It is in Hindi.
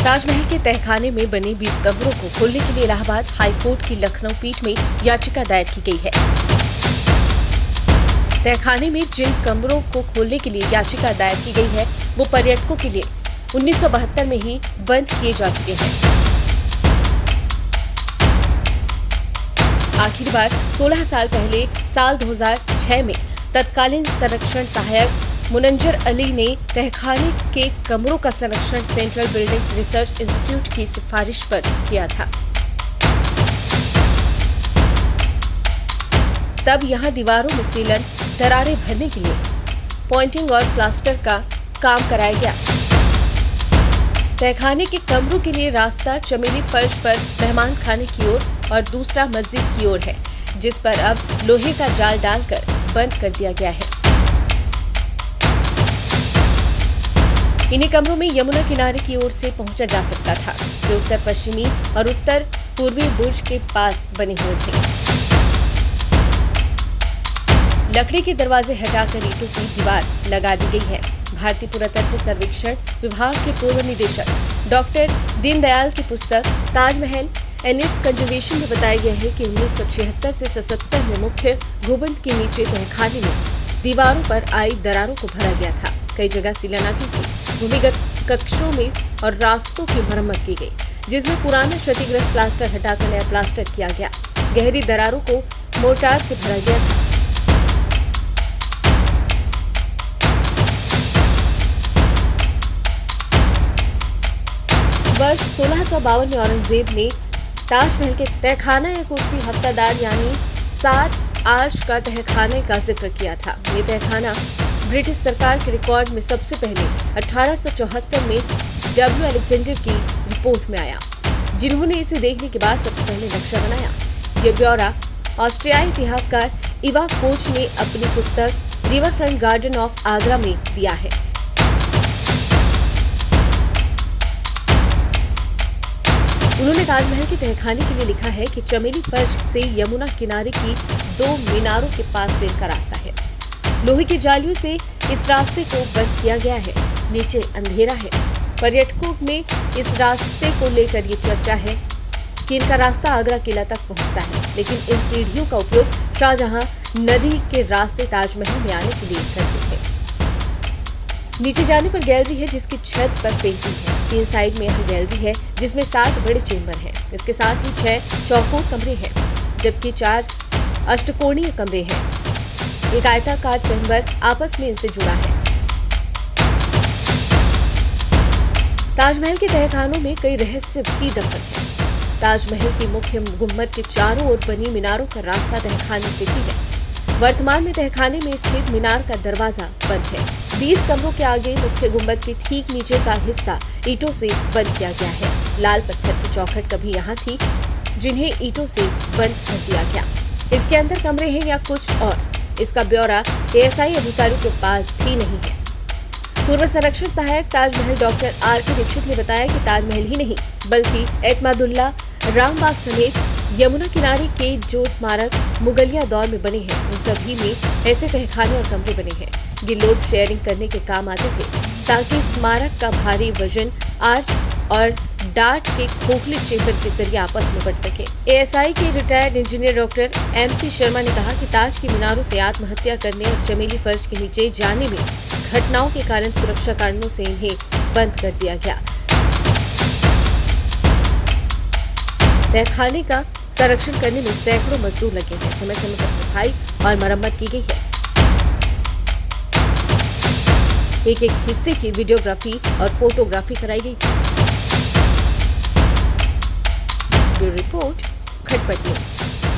ताजमहल के तहखाने में बने 20 कमरों को खोलने के लिए इलाहाबाद हाई कोर्ट की लखनऊ पीठ में याचिका दायर की गई है। तहखाने में जिन कमरों को खोलने के लिए याचिका दायर की गई है वो पर्यटकों के लिए 1972 में ही बंद किए जा चुके हैं। आखिरी बार 16 साल पहले साल 2006 में तत्कालीन संरक्षण सहायक मुनंजर अली ने तहखाने के कमरों का संरक्षण सेंट्रल बिल्डिंग्स रिसर्च इंस्टीट्यूट की सिफारिश पर किया था। तब यहां दीवारों में सीलन, दरारें भरने के लिए पॉइंटिंग और प्लास्टर का काम कराया गया। तहखाने के कमरों के लिए रास्ता चमेली फर्श पर मेहमान खाने की ओर और दूसरा मस्जिद की ओर है, जिस पर अब लोहे का जाल डालकर बंद कर दिया गया है। इन्हीं कमरों में यमुना किनारे की ओर से पहुंचा जा सकता था, जो उत्तर पश्चिमी और उत्तर पूर्वी बुर्ज के पास बने हुए थे। लकड़ी के दरवाजे हटाकर ईंटों की दीवार लगा दी गई है। भारतीय पुरातत्व सर्वेक्षण विभाग के पूर्व निदेशक डॉक्टर दीनदयाल की पुस्तक ताजमहल एंड इट्स कंजर्वेशन में बताया गया है कि 1976 से 77 में मुख्य गुंबद के नीचे तहखाने में दीवारों पर आई दरारों को भरा गया था। कई जगह सीलनाकी की भूमिगत कक्षों में और रास्तों की मरम्मत की गई, जिसमें पुराना क्षतिग्रस्त प्लास्टर हटाकर नया प्लास्टर किया गया। गहरी दरारों को मोर्टार से भरा गया था। वर्ष 1652 में औरंगजेब ने ताजमहल के तहखाना या कुर्सी हफ्तादार यानी 7 आर्च का तहखाने का जिक्र किया था। ये तहखाना ब्रिटिश सरकार के रिकॉर्ड में सबसे पहले 1874 में डब्ल्यू अलेक्जेंडर की रिपोर्ट में आया, जिन्होंने इसे देखने के बाद सबसे पहले नक्शा बनाया। ये ब्यौरा ऑस्ट्रियाई इतिहासकार इवा कोच ने अपनी पुस्तक river front garden of Agra में दिया है। उन्होंने ताजमहल के तहखाने के लिए लिखा है कि चमेली फर्श से यमुना किनारे की 2 मीनारों के पास से का रास्ता है। लोहे की जालियों से इस रास्ते को बंद किया गया है। नीचे अंधेरा है। पर्यटकों में इस रास्ते को लेकर ये चर्चा है कि इनका रास्ता आगरा किला तक पहुंचता है, लेकिन इन सीढ़ियों का उपयोग शाहजहां नदी के रास्ते ताजमहल में आने के लिए करते थे। नीचे जाने पर गैलरी है, जिसकी छत पर पेंटिंग है। 3 साइड में यह गैलरी है, जिसमें 7 बड़े चेंबर हैं। इसके साथ ही 6 चौकोर कमरे हैं, जबकि 4 अष्टकोणीय कमरे हैं। एक आयताकार चैम्बर आपस में इनसे जुड़ा है। ताजमहल के तहखानों में कई रहस्य भी दफन हैं। ताजमहल की मुख्य गुंबद के चारों ओर बनी मीनारों का रास्ता तहखाने से भी है। वर्तमान में तहखाने में स्थित मीनार का दरवाजा बंद है। 20 कमरों के आगे मुख्य गुंबद के ठीक नीचे का हिस्सा ईंटों से बंद किया गया है। लाल पत्थर की चौखट कभी यहाँ थी, जिन्हें ईंटों से बंद कर दिया गया। इसके अंदर कमरे हैं या कुछ और, इसका ब्यौरा एएसआई अधिकारियों के पास भी नहीं है। पूर्व संरक्षण सहायक ताजमहल डॉक्टर आर.के. दीक्षित ने बताया कि ताजमहल ही नहीं बल्कि एतमादुल्ला, रामबाग समेत यमुना किनारे के जो स्मारक मुगलिया दौर में बने हैं, उन सभी में ऐसे तहखाने और कमरे बने हैं। ये लोड शेयरिंग करने के काम आते थे, ताकि स्मारक का भारी वजन आर्च और डार्ट के खोखले चेंबर के जरिए आपस में बढ़ सके। एएसआई के retired engineer doctor MC Sharma ने कहा कि ताज की मीनारों से आत्महत्या करने और चमेली फर्श के नीचे जाने में घटनाओं के कारण सुरक्षा कारणों से इन्हें बंद कर दिया गया। तहखाने का संरक्षण करने में सैकड़ों मजदूर लगे हैं। समय समय पर सफाई और मरम्मत की गई है। एक हिस्से की वीडियोग्राफी और फोटोग्राफी कराई गई थी। ब्यूरो रिपोर्ट, खटपट न्यूज।